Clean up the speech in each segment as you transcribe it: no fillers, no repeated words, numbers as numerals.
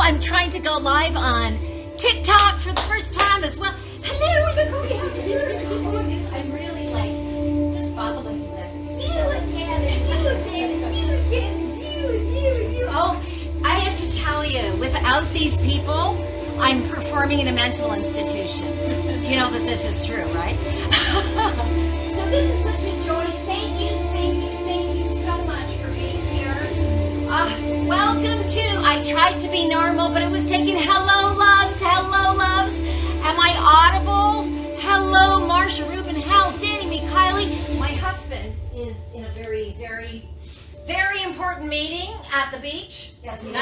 I'm trying to go live on TikTok for the first time as well. Hello, look who we have here. Oh my goodness, I'm really like just bubbling with you again and you again and you again and you. Oh, I have to tell you, without these people, I'm performing in a mental institution. Do you know that this is true, right? So this is such a joy. Thank you so much for being here. Welcome to, I tried to be normal, but it was taking hello loves. Am I audible? Hello, Marsha, Ruben, Hal, Danny, me, Kylie. My husband is in a very, very, very important meeting at the beach. Yes, he is.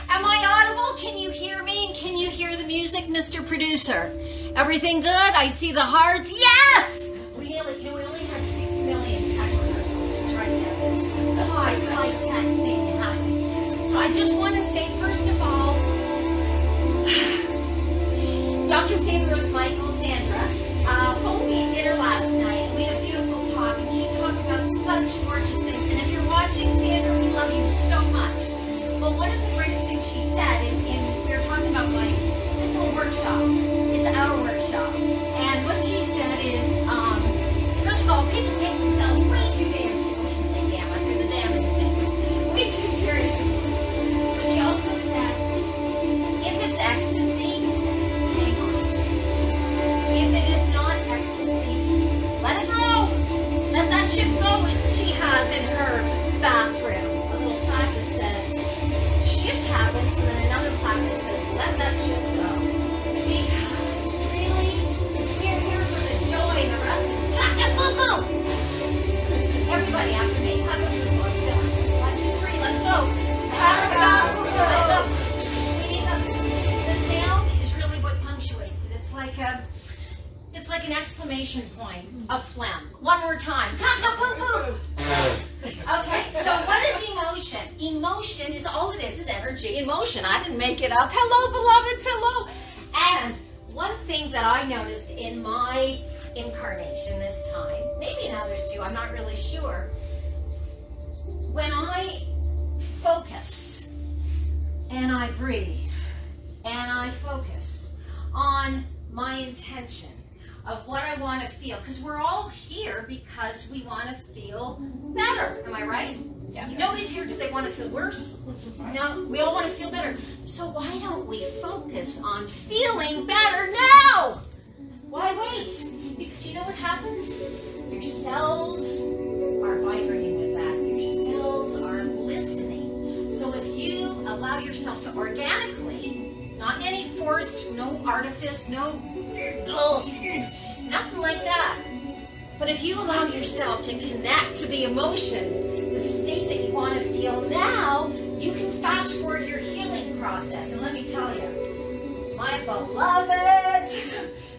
Am I audible? Can you hear me? And can you hear the music, Mr. Producer? Everything good? I see the hearts. Yes! We only had 6 million tech rehearsals to try to get this high-tech thing happening. So I just want to say, first of all, Dr. Sandra phoned me at dinner last night. We had a beautiful talk, and she talked about such gorgeous things. And if you're watching, Sandra, we love you so much. But one of the greatest things she said, and we were talking about like this little workshop. It's our workshop. And what she said is, first of all, people take themselves way too damn serious. Say damn, I threw the damn in the same thing. Way too serious. But she also said, if it's ecstasy, hang on to it. If it is not ecstasy, let it go. Let that chip go, as she has in her bathroom. A little plaque that says, shift happens, and then another plaque that says, let that shift go. Because really, we're here for the joy, and the rest is cock-a-boo-boo. Everybody after me, cock-a-boo-boo. I'm feeling 1, 2, 3, let's go. Cock-a-boo-boo. We need the sound is really what punctuates it. It's like an exclamation point of phlegm. One more time. Cock-a-boo-boo. Okay, so what is emotion? Emotion is all it is energy in motion. I didn't make it up. Hello, beloveds, hello. And one thing that I noticed in my incarnation this time, maybe in others too, I'm not really sure, when I focus and I breathe and I focus on my intention of what I want to feel, because we're all here because we want to feel better. Am I right? Yeah. Nobody's here because they want to feel worse. No, we all want to feel better. So why don't we focus on feeling better now? Why wait? Because you know what happens? Your cells are vibrating with that. Your cells are listening. So if you allow yourself to organically, not any forced, no artifice, no nothing like that. But if you allow yourself to connect to the emotion, the state that you want to feel now, you can fast forward your healing process. And let me tell you, my beloved,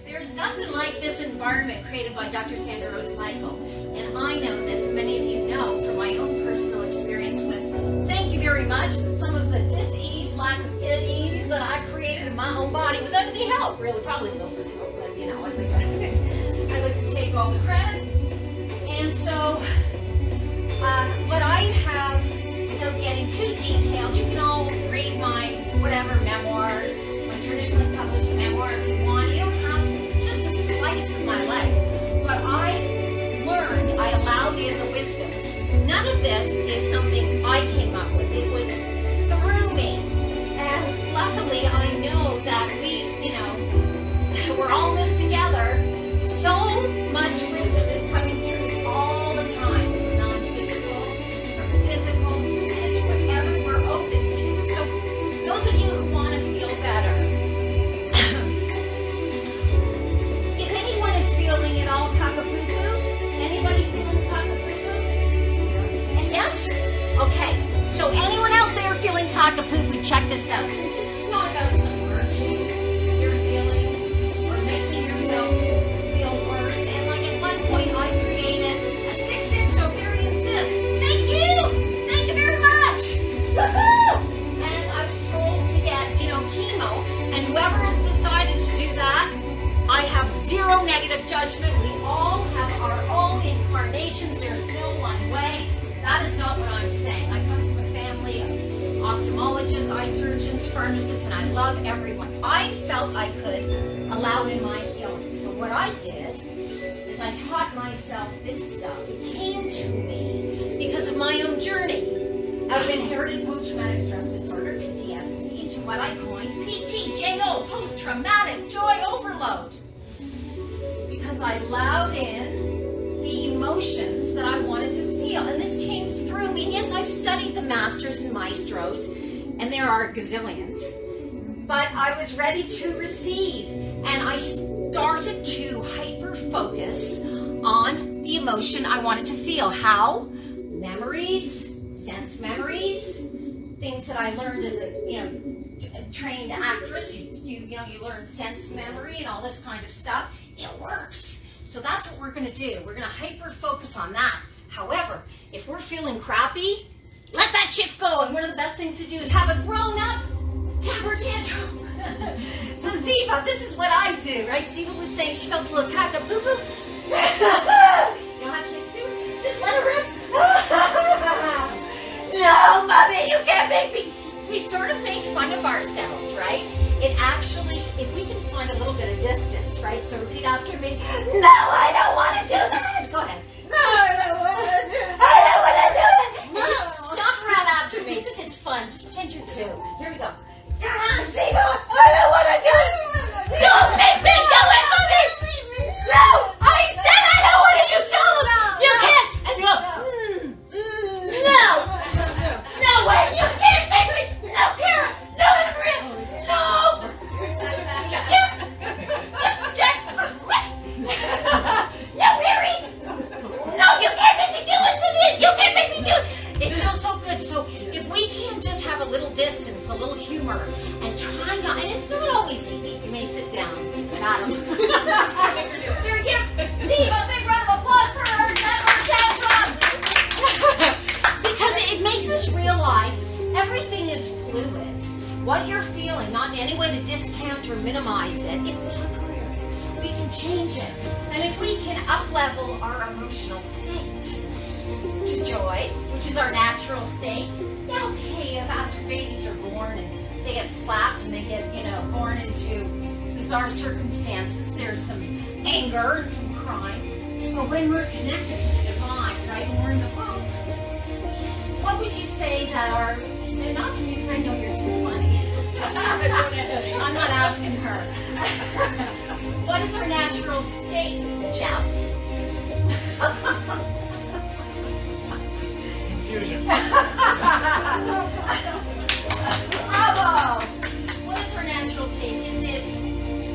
there's nothing like this environment created by Dr. Sandra Rose Michael. And I know this, and many of you know from my own personal experience with, thank you very much, with some of the dis-ease, lack of ease that I created in my own body without any help. Really, probably a little bit of help, but you know, I like to take all the credit. And so, what I have, without getting too detailed, you can all read my whatever memoir, my traditionally published memoir if you want. You don't have to. It's just a slice of my life. But I learned, I allowed in the wisdom. None of this is something I came up with. It was through me. And luckily, I know that we're all in this together. So much wisdom is coming through us all the time, from non-physical, from physical, and it's whatever we're open to. So those of you who want to feel better, if anyone is feeling it all cock-a-poo-poo, anybody feeling cock-a-poo-poo? And yes? Okay, so anyone out there feeling cock-a-poo-poo, check this out. Since this is not about submerging your feelings or making yourself feel worse, and like at one point I created a 6-inch ovarian cyst. Thank you very much. Woohoo! And I was told to get, chemo, and whoever has decided to do that, I have zero negative judgment. We all have our own incarnations. There's no one way. That is not what I'm saying. I come from a family of ophthalmologists, eye surgeons, pharmacists, and I love everyone. I felt I could allow in my healing. So what I did is I taught myself this stuff. It came to me because of my own journey out of inherited post-traumatic stress disorder, PTSD, into what I coined PTJO, post-traumatic joy overload. Because I allowed in the emotions that I wanted to feel. And this came through me. Yes, I've studied the masters and maestros, and there are gazillions. But I was ready to receive. And I started to hyper-focus on the emotion I wanted to feel. How? Memories, sense memories, things that I learned as a trained actress. You learn sense memory and all this kind of stuff. It works. So that's what we're going to do. We're going to hyper-focus on that. However, if we're feeling crappy, let that shift go. And one of the best things to do is have a grown-up temper tantrum. So Ziva, this is what I do, right? Ziva was saying she felt a little cock-a-boo-boo. You know how kids do it? Just let her rip. No, Mommy, you can't make me. We sort of make fun of ourselves, right? It actually, if we can find a little bit of distance, right? So repeat after me. No, I don't want to do that. Go ahead. No, I don't want to do that. I don't want to do it. No. Stop around after me. It's fun. Just pretend you're two. Here we go. Come on, Ziva. I don't want to do it. Don't make me do it, Mommy. No, I said I don't want to. You tell him. You can't. And you go, no. No way. You can't make me. No, Kara. No, Maria. No. No, Mary. No, you can't make me do it. You can't make me do it. It feels so good. So if we can just have a little distance, a little humor, and try not, and it's not always easy. You may sit down. Got him. Very good. Steve, a big round of applause for her. Because it makes us realize everything is fluid. What you're feeling, not in any way to discount or minimize it, it's temporary. We can change it. And if we can up-level our emotional state to joy, which is our natural state, yeah, okay, if after babies are born and they get slapped and they get, born into bizarre circumstances, there's some anger and some crime. But when we're connected to the divine, right, when we're in the womb, what would you say that are, and not for you because I know you're too funny. I'm not asking her. What is our natural state, Jeff? Confusion. Bravo! What is our natural state? Is it,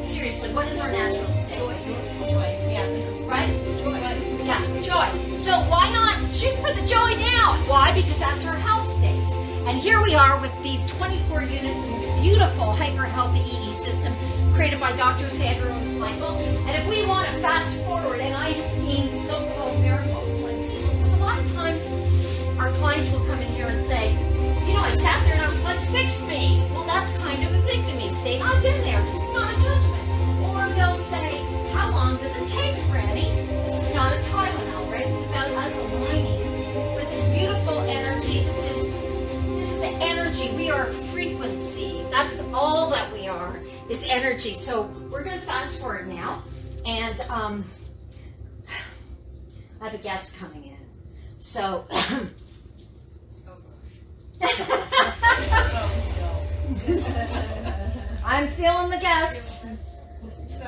seriously, what is our natural state? Joy. Yeah, right? Joy. Yeah, joy. So why not shoot for the joy now? Why? Because that's our health state. And here we are with these 24 units in this beautiful hyper-healthy EE system created by Dr. Sandra Rose Michael. And if we want to fast forward, and I have seen so-called miracles, because a lot of times our clients will come in here and say, I sat there and I was like, fix me. Well, that's kind of a victim state. I've been there. This is not a judgment. Or they'll say, how long does it take, Franny? This is not a Tylenol, right? It's about us aligning with this beautiful energy. This is energy. We are frequency. That is all that we are, is energy. So we're going to fast forward now. And I have a guest coming in. So... I'm feeling the guest.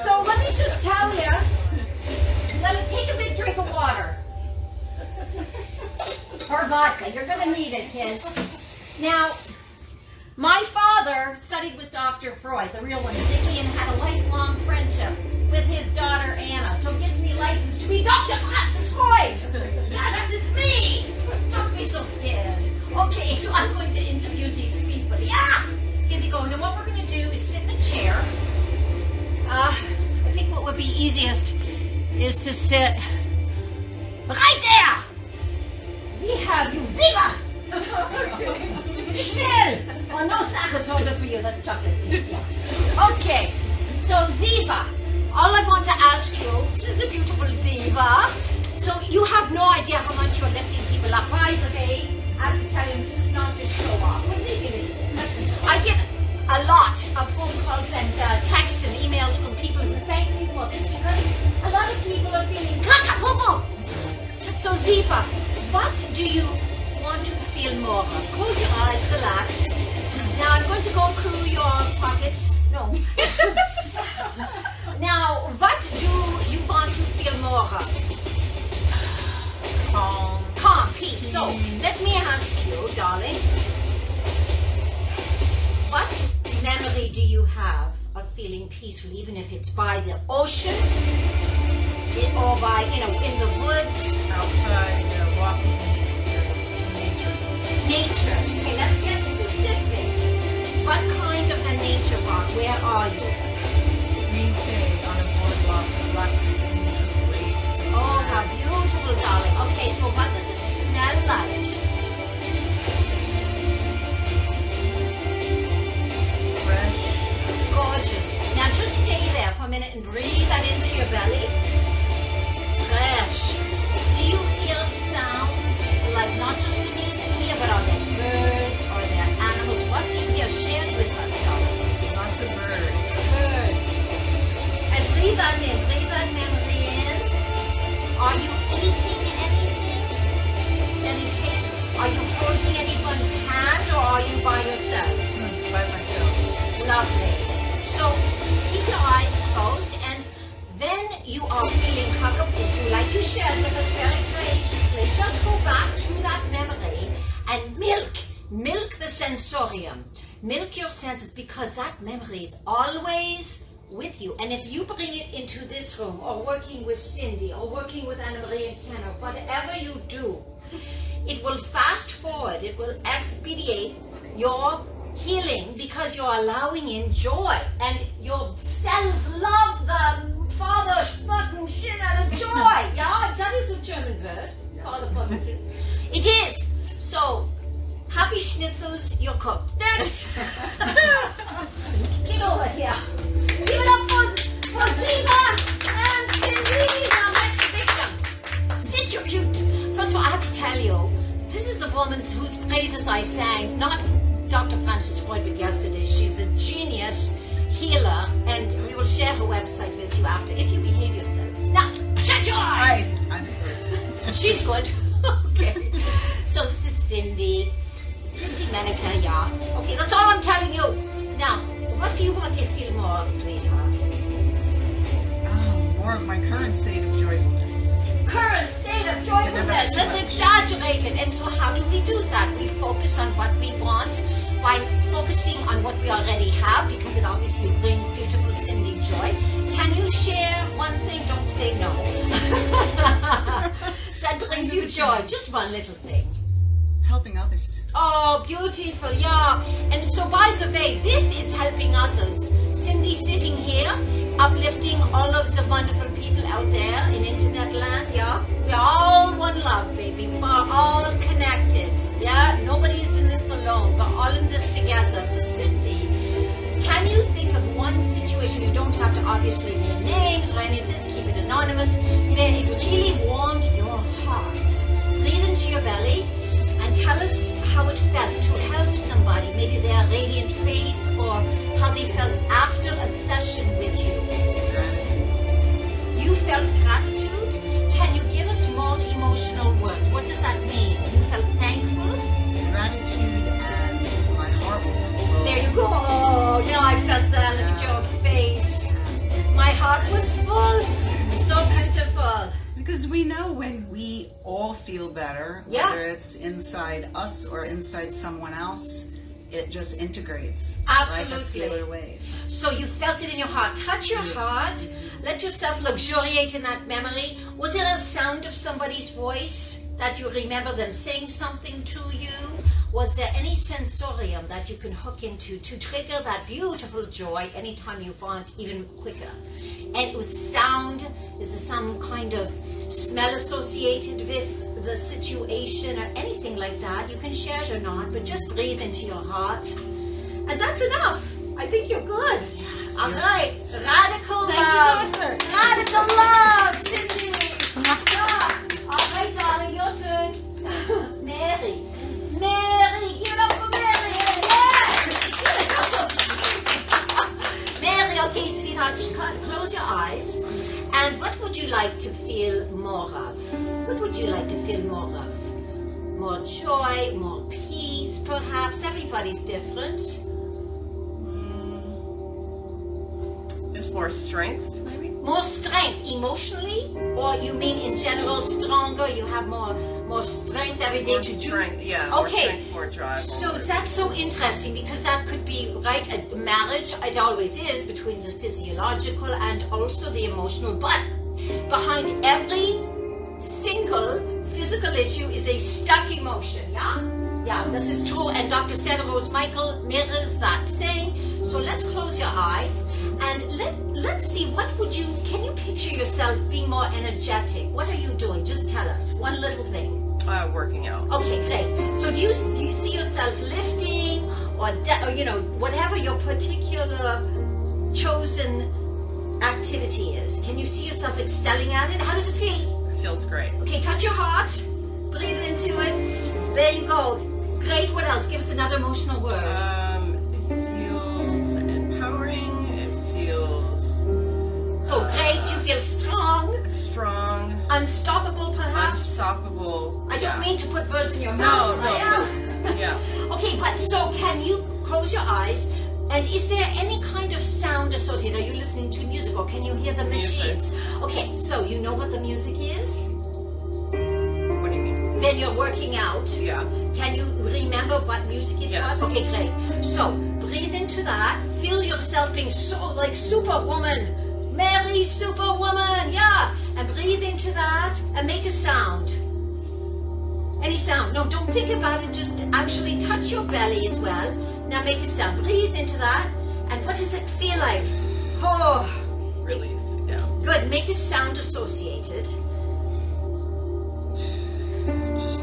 So let me just tell you, let me take a big drink of water. Or vodka. You're going to need it, kids. Now, my father studied with Dr. Freud, the real one, Ziggy, and had a lifelong friendship with his daughter, Anna. So it gives me license to be Dr. Francis Freud. Yeah, that's me. Don't be so scared. Okay, so I'm going to interview these people. Yeah! Here we go. Now what we're going to do is sit in a chair. I think what would be easiest is to sit right there. We have you, Ziva! Schnell! Oh, no Sachertorte for you, that's chocolate cake. Yeah. Okay, so Ziva, all I want to ask you, this is a beautiful Ziva. So you have no idea how much you're lifting people up. By the way, I have to tell you, this is not just show off. What do you think? lot of phone calls and texts and emails from people who thank me for this because a lot of people are feeling kakapopo. So Ziva, what do you want to feel more of? Close your eyes, relax. Now I'm going to go through your pockets. No. Now, what do you want to feel more of? Calm, peace. So, let me ask you, darling, what memory do you have of feeling peaceful, even if it's by the ocean, or by, in the woods? Outside, walking, nature. Okay, let's get specific. What kind of a nature walk? Where are you? Green Bay on a boardwalk, relaxing into the waves. Oh, how beautiful, darling. Okay, so what does it smell like? Fresh. Gorgeous. Now just stay there for a minute and breathe that into your belly. Fresh. Do you hear sounds like not just the music here, but are there birds? Are there animals? What do you hear? Share it with us, darling. Lots of birds. Birds. And breathe that in. Breathe that memory in. Are you eating anything? Any taste? Are you holding anyone's hand or are you by yourself? By myself. Lovely. So keep your eyes closed and then you are feeling kakapuku like you shared with us very courageously. Just go back to that memory and milk the sensorium. Milk your senses because that memory is always with you. And if you bring it into this room or working with Cindy or working with Anna Marie and Ken or whatever you do, it will fast forward, it will expedite your healing because you're allowing in joy and your cells love the father fucking shit out of joy. Yeah, that is a German word. It is. So, happy schnitzels, you're cooked. Next. Get over here. Give it up for Ziva and Cindy, our next victim. Sit your cute. First of all, I have to tell you, this is the woman whose praises I sang, not Dr. Frances Freud with yesterday. She's a genius healer, and we will share her website with you after if you behave yourselves. Now, shut your eyes! I'm good. She's good. Okay. So this is Cindy Menica, yeah. Okay, that's all I'm telling you. Now, what do you want to feel more of, sweetheart? More of my current state of joyfulness. Current state of joyfulness. Let's exaggerate it. And so how do we do that? We focus on what we want by focusing on what we already have because it obviously brings beautiful Cindy joy. Can you share one thing? Don't say no. That brings you joy. Just one little thing. Helping others. Oh, beautiful, yeah. And so, by the way, this is helping others. Cindy sitting here, uplifting all of the wonderful people out there in internet land, yeah. We are all one love, baby. We are all connected, yeah. Nobody is in this alone. We're all in this together. So, Cindy, can you think of one situation? You don't have to obviously name names or any of this. Keep it anonymous. Where it really warmed your heart. Breathe into your belly. And tell us how it felt to help somebody, maybe their radiant face or how they felt after a session with you. Gratitude. You felt gratitude? Can you give us more emotional words? What does that mean? You felt thankful? Gratitude and my heart was full. There you go. Oh, now I felt that. Look at your face. My heart was full. So beautiful. Because we know when we all feel better, Yeah. whether it's inside us or inside someone else, it just integrates. Absolutely. Like a scalar wave. So you felt it in your heart. Touch your heart. Let yourself luxuriate in that memory. Was it a sound of somebody's voice that you remember them saying something to you? Was there any sensorium that you can hook into to trigger that beautiful joy anytime you want, even quicker? And it was sound. Is there some kind of smell associated with the situation or anything like that? You can share it or not, but just breathe into your heart. And that's enough. I think you're good. All right. Radical love. Radical love, Cindy. Yeah. All right, darling, your turn. Mary. Mary, give it up for Mary. Yeah. like to feel more of? What would you like to feel more of? More joy, more peace, perhaps? Everybody's different. There's more strength, maybe? More strength emotionally? Or you mean in general stronger, you have more strength every day More to strength, do? yeah. More Okay. strength, more drive. So more- that's so interesting because that could be, right, a marriage, it always is, between the physiological and also the emotional. But behind every single physical issue is a stuck emotion, yeah? Yeah, this is true. And Dr. Sarah Rose Michael mirrors that saying. So let's close your eyes and let's see, can you picture yourself being more energetic? What are you doing? Just tell us one little thing. Working out. Okay, great. So do you see yourself lifting or whatever your particular chosen activity is? Can you see yourself excelling at it? How does it feel? Feels great. Okay, touch your heart. Breathe into it. There you go. Great. What else? Give us another emotional word. It feels empowering. It feels So great. You feel strong, strong, unstoppable, perhaps. unstoppable. I don't Yeah. mean to put words in your No, mouth. no. I am. Yeah. Okay, but so can you close your eyes? And is there any kind of sound associated? Are you listening to music or can you hear the machines? Okay, so you know what the music is? What do you mean? When you're working out, Yeah. can you remember what music it Yes. was? Okay, great. So breathe into that. Feel yourself being so like Superwoman. Mary Superwoman, yeah. And breathe into that and make a sound. Any sound. No, don't think about it. Just actually touch your belly as well. Now make a sound. Breathe into that. And what does it feel like? Oh, Relief. Yeah. good. Make a sound associated. Just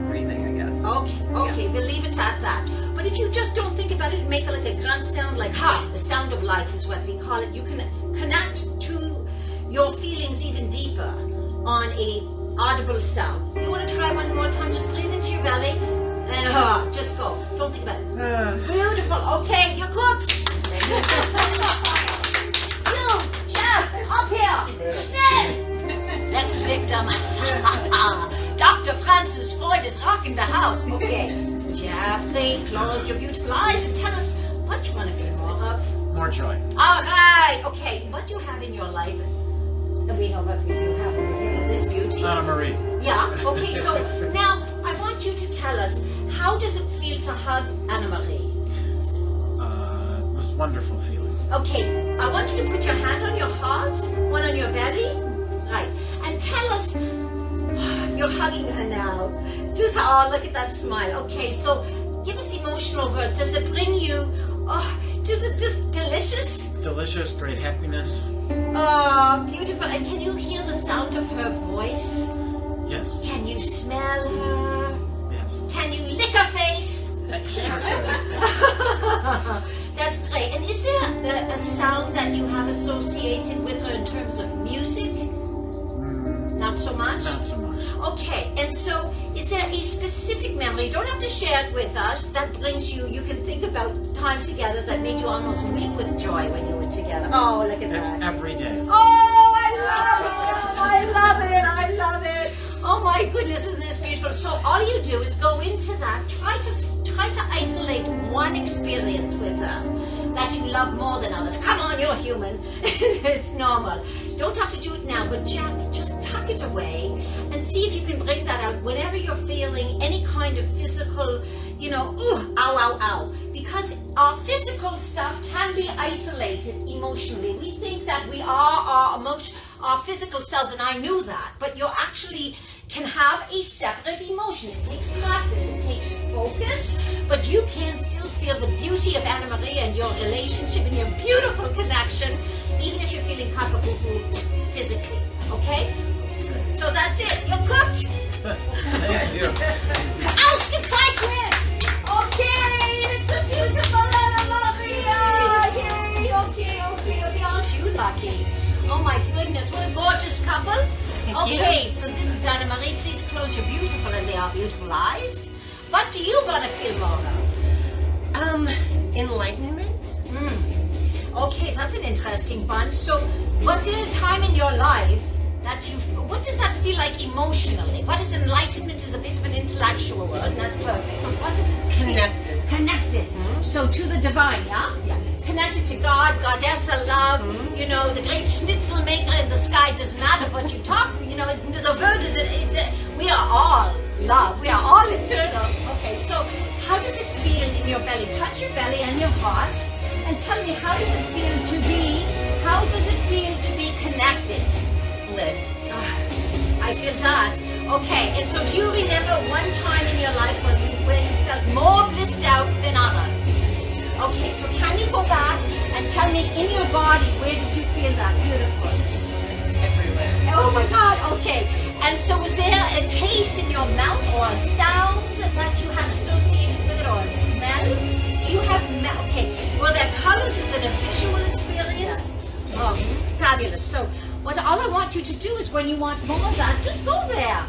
breathing, I guess. Okay, we'll leave it at that. But if you just don't think about it and make it like a grunt sound, like the sound of life is what we call it, you can connect to your feelings even deeper on a audible sound. You want to try one more time? Just breathe into your belly and just go. Don't think about it. Beautiful. Okay, you're cooked. You, chef, up here. Schnell. Next victim. Dr. Frances Freud is rocking the house. Okay. Jeffrey, close your beautiful eyes and tell us what you want to feel more of. More joy. All right. Okay. What do you have in your life? We know what you have over here. This beauty. Anna Marie. Yeah. Okay. So now I want you to tell us, how does it feel to hug Anna Marie? It was a wonderful feeling. Okay. I want you to put your hand on your heart, one on your belly. Right. And tell us, you're hugging her now. Just, look at that smile. Okay, so give us emotional words. Does it bring you, just delicious? Delicious, great happiness. Oh, beautiful. And can you hear the sound of her voice? Yes. Can you smell her? Yes. Can you lick her face? Sure. That's great. And is there a sound that you have associated with her in terms of music? Not so much? Not so much. Okay, and so is there a specific memory, you don't have to share it with us, that brings you can think about time together that made you almost weep with joy when you were together? Oh, look at It's that. every day. Oh, I love it. Oh my goodness, isn't this beautiful? So all you do is go into that, try to isolate one experience with her that you love more than others. Come on, you're human. It's normal. Don't have to do it now, but Jeff, just tuck it away and see if you can bring that out whenever you're feeling any kind of physical, ow. Because our physical stuff can be isolated emotionally. We think that we are our physical selves, and I knew that, but you actually can have a separate emotion. It takes practice, it takes focus, but you can still feel the beauty of Anna Marie and your relationship and your beautiful connection, even if you're feeling cock-a-boo-boo physically, okay? So that's it. You're cooked. Thank you. Ausgezeichnet! Okay, it's a beautiful Anna Maria! Yay! Okay, aren't you lucky? Oh my goodness, what a gorgeous couple. Okay, so this is Anna Marie. Please close your beautiful, and they are beautiful eyes. What do you want to feel more of? Enlightenment. Okay, so that's an interesting bunch. So was there a time in your life that you, what does that feel like emotionally? What is enlightenment is a bit of an intellectual word, and that's perfect. But what does it feel? Connected. Connected. So to the divine, yeah? Yes. Connected to God, Goddess of love, you know, the great schnitzel maker in the sky. Doesn't matter what you talk, you know, the word is, we are all love. We are all eternal. Okay, so how does it feel in your belly? Touch your belly and your heart and tell me, how does it feel to be connected? Bliss. I feel that. Okay, and so do you remember one time in your life where you felt more blissed out than others? Okay, so can you go back and tell me in your body, where did you feel that? Beautiful. Everywhere. Oh my God, okay. And so was there a taste in your mouth or a sound that you had associated with it, or a smell? Do you have, okay, were there colors? Is it a visual experience? Oh, fabulous. So all I want you to do is, when you want more of that, just go there.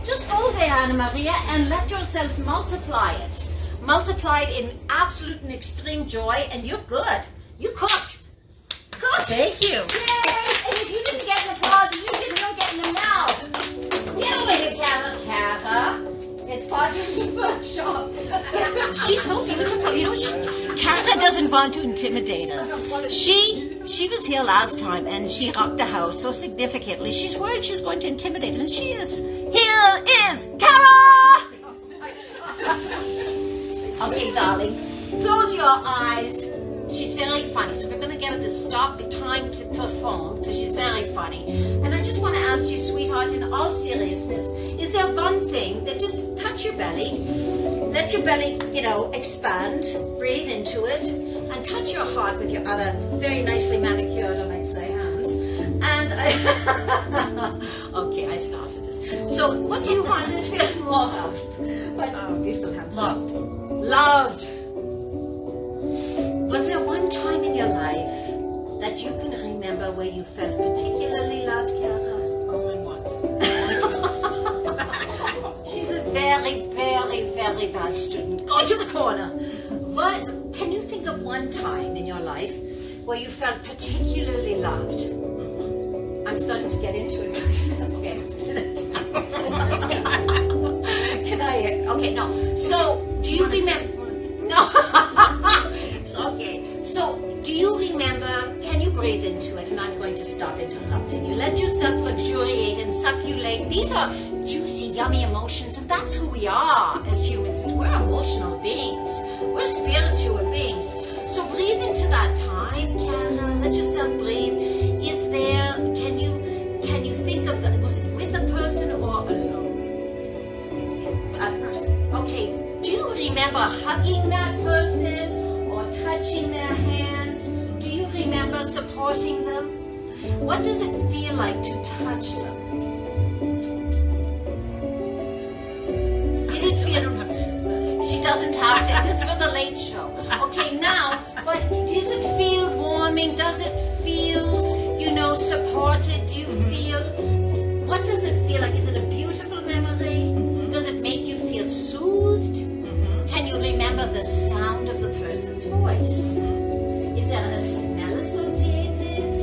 Just go there, Anna Maria, and let yourself multiply it. Multiply it in absolute and extreme joy, and you're good. You cooked. Good. Thank you. Yay! And if you didn't get an applause, you didn't know getting them now. Get over here, Cara. It's part of the workshop. She's so beautiful. You know, Cara doesn't want to intimidate us. She was here last time, and she rocked the house so significantly. She's worried she's going to intimidate us, and she is. Here is Cara! Okay, darling. Close your eyes. She's very funny, so we're going to get her to stop trying to perform, because she's very funny. And I just want to ask you, sweetheart, in all seriousness, is there one thing that just touch your belly, let your belly, you know, expand, breathe into it, and touch your heart with your other very nicely manicured, I might say, hands. And okay, I started it. So what do you want to feel more of? What beautiful hands. Loved. Loved. Was there one time in your life that you can remember where you felt particularly loved, Cara? Only once. She's a very, very, very bad student. Go to the corner. What? Can you think of one time in your life where you felt particularly loved? I'm starting to get into it. Okay. Can I? Okay, no. So, do you remember? No. Okay. So, do you remember? Can you breathe into it? And I'm going to stop interrupting you. Let yourself luxuriate and succulate. These are juicy, yummy emotions, and that's who we are as humans. We're emotional beings. We're spiritual beings. So breathe into that time, Cara. Let yourself breathe. Is there? Can you think of was it with a person or alone? A person. Okay. Do you remember hugging that person or touching their hands? Do you remember supporting them? What does it feel like to touch them? Did it feel? She doesn't have to. It's for the late show. Okay, now, but does it feel warming? Does it feel, you know, supported? Do you feel? What does it feel like? Is it a beautiful memory? Does it make you feel soothed? Can you remember the sound of the person's voice? Is there a smell associated?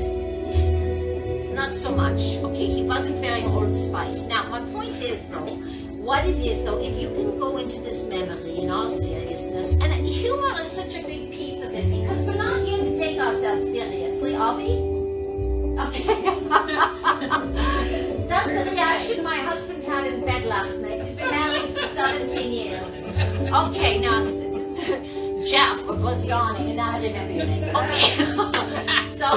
Not so much. Okay, he wasn't very Old Spice. Now, my point is, though, what it is, though, if you can go into this memory in all seriousness, and humor is such a big piece of it, because we're not here to take ourselves seriously, are we? Okay. That's the reaction my husband had in bed last night. We've been married for 17 years. Okay, now, Jeff was yawning, and now I remember your name. Okay. So,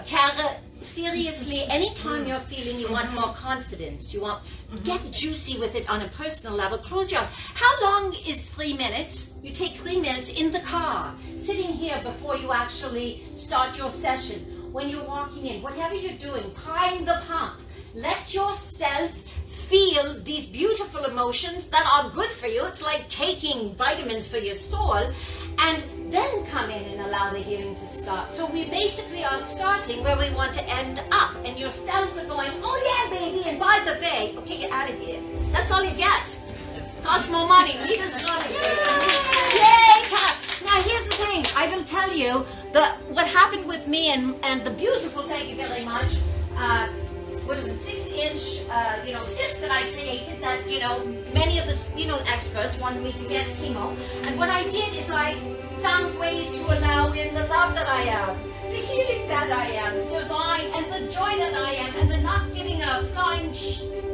Cara, seriously, anytime you're feeling you want more confidence, you want, get juicy with it on a personal level, close your eyes. How long is 3 minutes? You take 3 minutes in the car, sitting here before you actually start your session. When you're walking in, whatever you're doing, prime the pump. Let yourself feel these beautiful emotions that are good for you. It's like taking vitamins for your soul, and then come in and allow the healing to start. So we basically are starting where we want to end up, and your cells are going, oh yeah, baby, and by the way, okay, get out of here. That's all you get. Costs more money. Rita's coming. Yay, Kat. Now here's the thing. I will tell you what happened with me and the beautiful, thank you very much, what is it, 6-inch, cyst that I created that, many of the, experts wanted me to get chemo. And what I did is I found ways to allow in the love that I am, the healing that I am, the divine, and the joy that I am, and the not giving a flying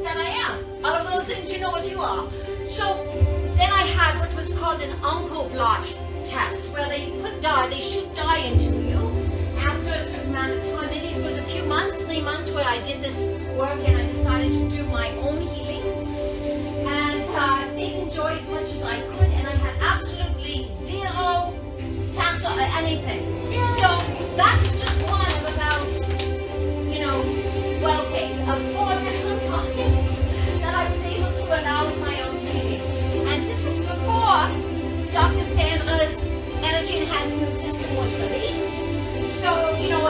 that I am. All of those things, you know what you are. So then I had what was called an oncoblot test, where they shoot dye into you after a certain amount of time. Maybe it was a few months, 3 months, where I did this work and I decided to do my own healing and stayed in joy as much as I could, and I had absolutely zero cancer or anything. So that is just one of about, of 4 different times that I was able to allow my own healing. And this is before Dr. Sandra's energy enhancement system was released. So,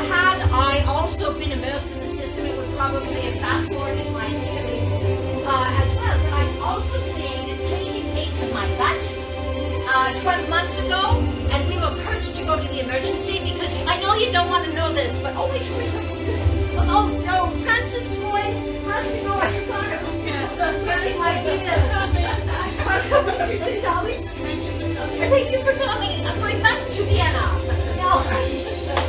had I also been immersed in the system, it would probably have fast-forwarded my healing as well. But I've also created crazy pains in my gut 12 months ago, and we were purged to go to the emergency because I know you don't want to know this, but always remember this. Oh no, Frances Freud has to go. I forgot it was really my idea. What did you say, darling? Thank you for coming. I'm going back to Vienna. No.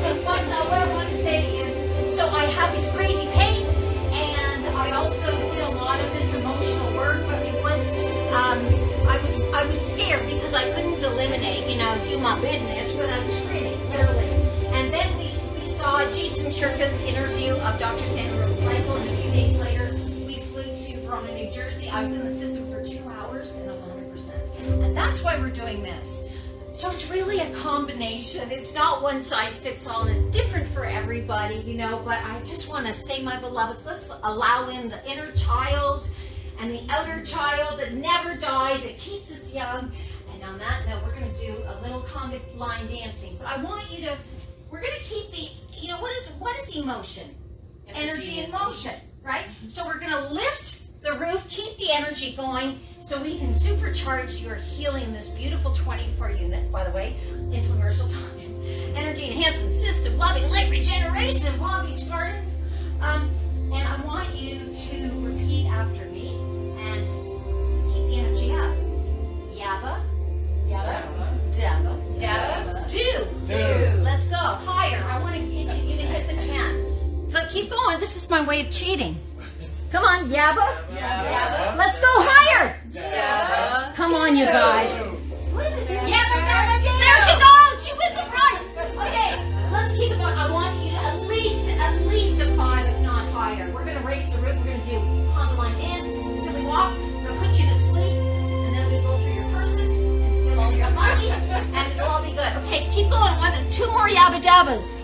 But what I want to say is, so I had these crazy pains, and I also did a lot of this emotional work, but it was, I was scared because I couldn't eliminate, do my business without screaming, literally. And then we saw Jason Shirka's interview of Dr. Sandra Michael, and a few days later, we flew to Verona, New Jersey. I was in the system for 2 hours, and I was 100%. And that's why we're doing this. So it's really a combination. It's not one size fits all, and it's different for everybody, but I just want to say, my beloveds, let's allow in the inner child and the outer child that never dies. It keeps us young. And on that note, we're going to do a little conga line dancing. But I want you to, we're going to keep the, what is emotion? Energy in motion, right? So we're going to lift the roof, keep the energy going so we can supercharge your healing, this beautiful 24 unit, by the way, infomercial time, energy enhancement system, loving light regeneration in Palm Beach Gardens. And I want you to repeat after me and keep the energy up. Yabba, yabba, dabba, dabba, do. Let's go. Higher. I want to get you to hit the 10. But keep going. This is my way of cheating. Come on, yabba. Yabba. Let's go higher. Yabba. Come on, you guys. Yabba, yabba, yabba. There she goes. She wins a prize. Okay, let's keep it going. I want you to at least a 5, if not higher. We're going to raise the roof. We're going to do conga line dance, silly walk. We're going to put you to sleep, and then we're going to go through your purses and steal all your money, and it'll all be good. Okay, keep going. 2 more yabba dabbas.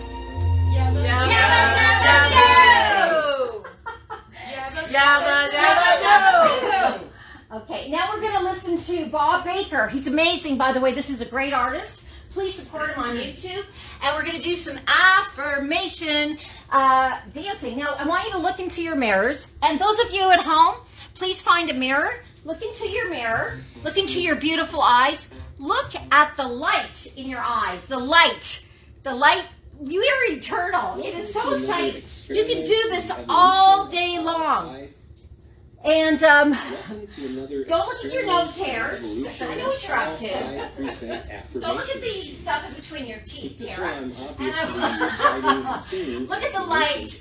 Yabba, yabba, yabba, yabba. Yabba dabba do. Okay, now we're going to listen to Bob Baker. He's amazing, by the way. This is a great artist. Please support him on YouTube. And we're going to do some affirmation dancing. Now, I want you to look into your mirrors. And those of you at home, please find a mirror. Look into your mirror. Look into your beautiful eyes. Look at the light in your eyes. The light. The light. You are eternal. It is so exciting. You can do this all day long. And don't look at your nose hairs. I know what you're up to. Don't look at the stuff in between your teeth, Kara. And look at the light.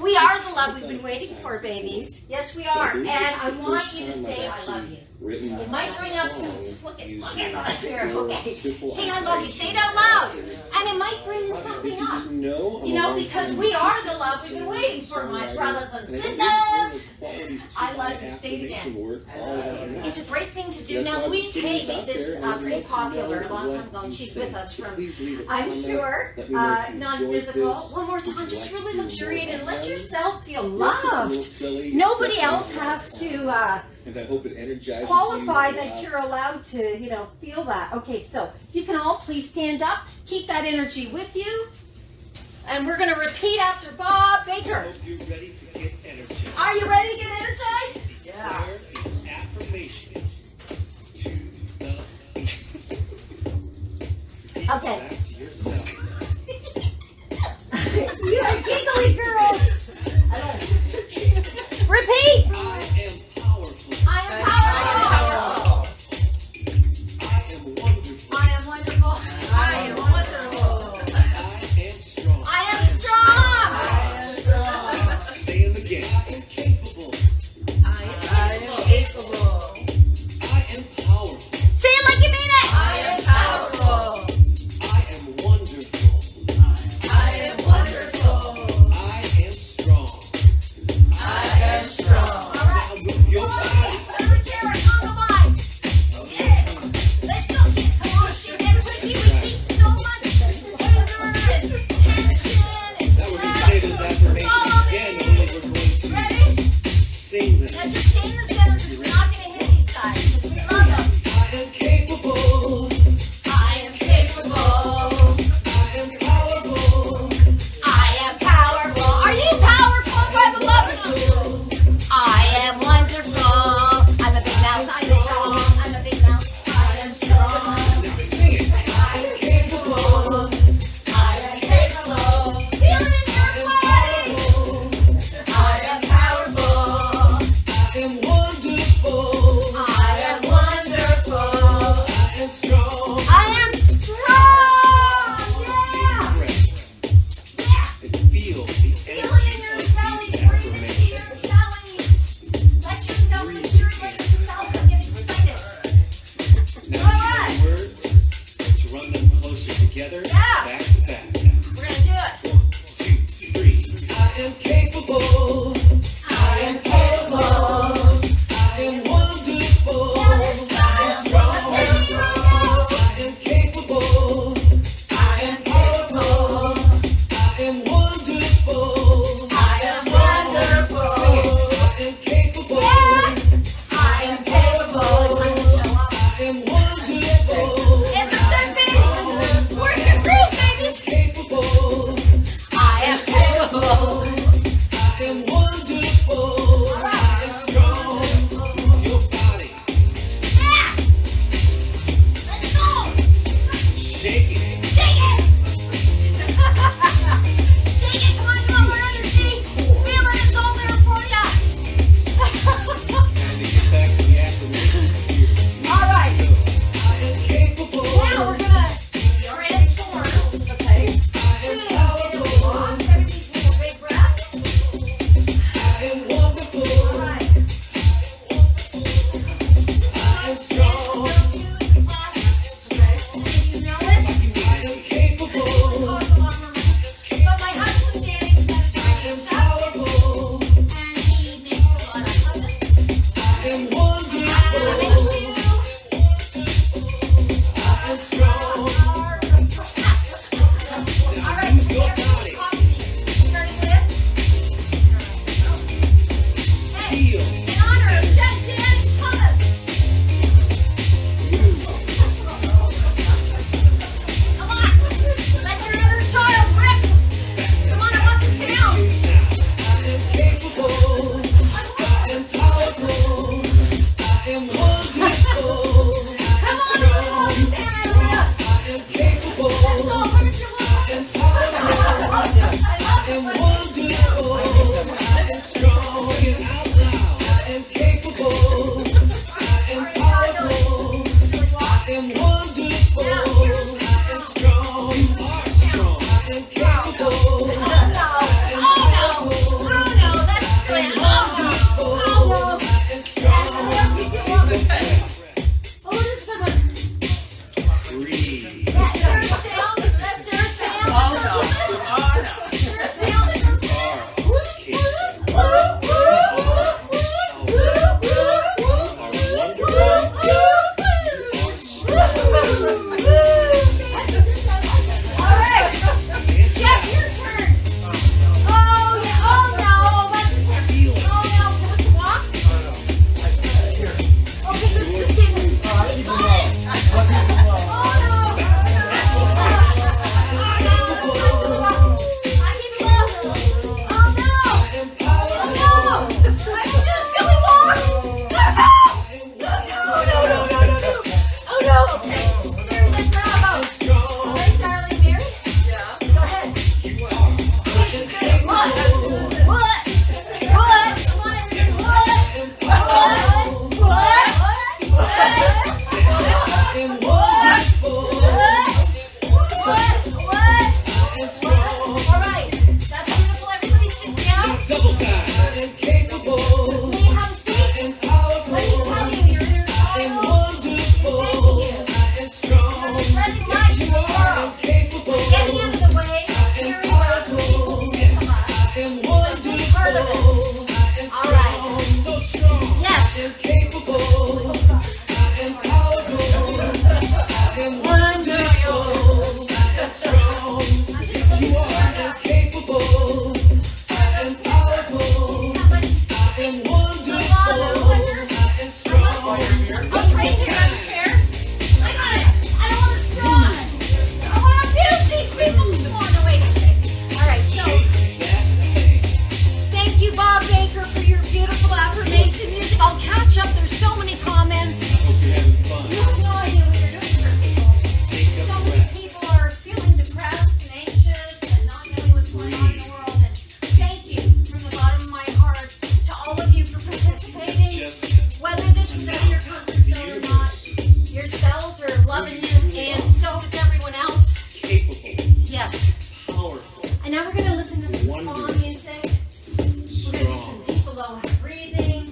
We are the love we've been waiting for, babies. Yes, we are. And I want you to say, I love you. It might bring up some, just look at right here. Okay. Say I love you. Say it out loud. And it might bring something up. Because we are the love we've been waiting for, my brothers and sisters. I love you. Say it again. It's a great thing to do. Now, Louise Hay made this pretty popular a long time ago, and she's with us from, I'm sure, non-physical. One more time, just really luxuriate and let yourself feel loved. Nobody else has to and I hope it energizes qualify you. that you're allowed to, feel that. Okay, so you can all please stand up. Keep that energy with you. And we're going to repeat after Bob Baker. I hope you're ready to get energized. Are you ready to get energized? Yeah. Affirmations to the Okay. back to yourself. You are giggly girls. pushes out of your comfort zone or not. Your cells are loving you, and so is everyone else. capable, Yes. powerful, And now we're going to listen to some spa Wonderful. music. We're going to do some strong. deep below breathing.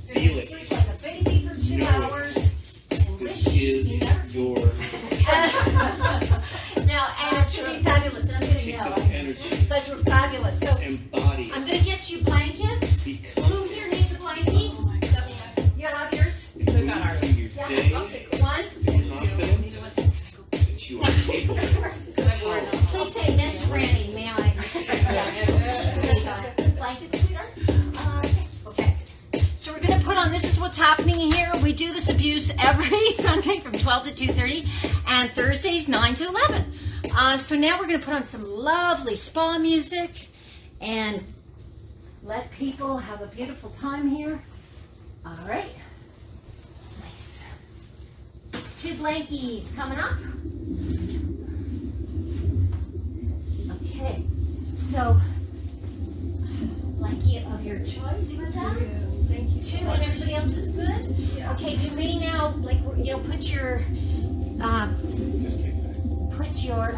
You're Feel going to it. sleep like a baby for 2 Know it. hours. And This wish you is never. your Now, and it's going to be fabulous, and I'm going to take yell. this energy, But we're fabulous. So embody I'm it, going to get you blankets. become Who here needs a blankie? You have yours? it. Move through your Yeah. day Okay. One. with confidence that you are capable. Please say Miss Franny, may I? Yes. Say that. Blanket, sweetheart? Yes. Okay. So we're going to put on, this is what's happening here. We do this abuse every Sunday from 12 to 2:30 and Thursdays 9 to 11. So now we're going to put on some lovely spa music and let people have a beautiful time here. All right. Nice. 2 blankies coming up. Okay. So, blankie of your choice, madame. Thank you. 2, and everybody else is good? Yeah. Okay, you may now, like, put your,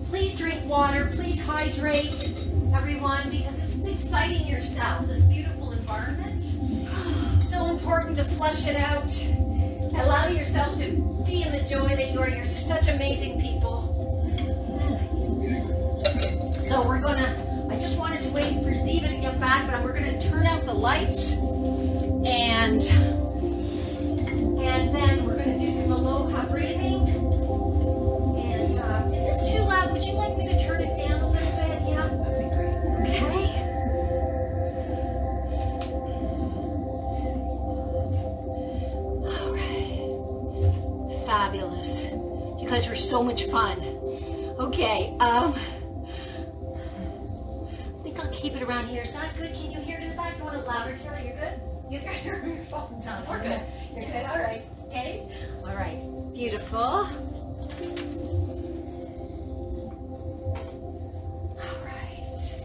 please drink water, please hydrate, everyone, because this is exciting yourselves, this beautiful environment. So important to flush it out. Allow yourself to be in the joy that you are. You're such amazing people. So we're gonna, I just wanted to wait for Ziva to get back, but we're gonna turn out the lights and then we're gonna do some aloha breathing. And is this too loud? Would you like me to turn it down a little bit? Yeah? That'd be great. Okay. All right. Fabulous. You guys were so much fun. Okay, I think I'll keep it around here. Is that good? Can you hear it in the back? You want it louder, Carrie? You're good? You can hear your phone's on. We're good. You're good? All right. Okay? All right. Beautiful. All right.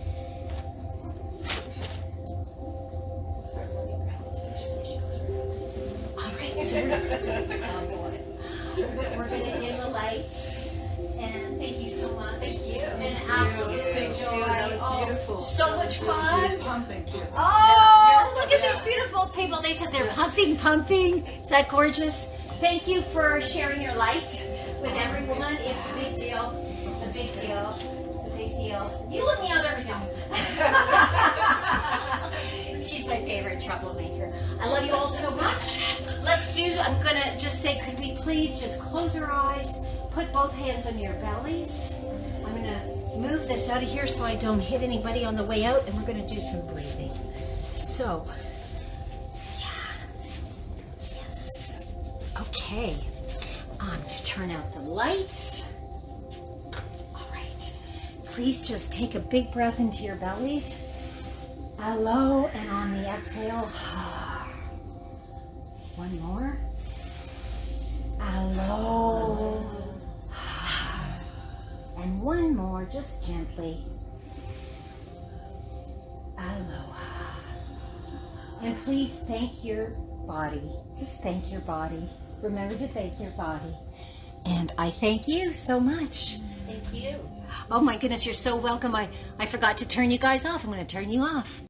All right. So we're going to dim the lights. And thank you so much. Thank you. It's been an absolute joy. That was Oh, beautiful. so much fun. Pumping, kid. Oh, look at these beautiful people. They said they're pumping. Is that gorgeous? Thank you for sharing your light with everyone. It's a big deal. It's a big deal. It's a big deal. You and the other, no. She's my favorite troublemaker. I love you all so much. I'm going to just say, could we please just close our eyes, put both hands on your bellies. I'm going to move this out of here so I don't hit anybody on the way out, and we're going to do some breathing. So, yeah. Yes. Okay. I'm going to turn out the lights. All right. Please just take a big breath into your bellies. Hello, and on the exhale. One more. Hello. And one more, just gently. Aloha. And please thank your body. Just thank your body. Remember to thank your body. And I thank you so much. Thank you. Oh my goodness, you're so welcome. I forgot to turn you guys off. I'm going to turn you off.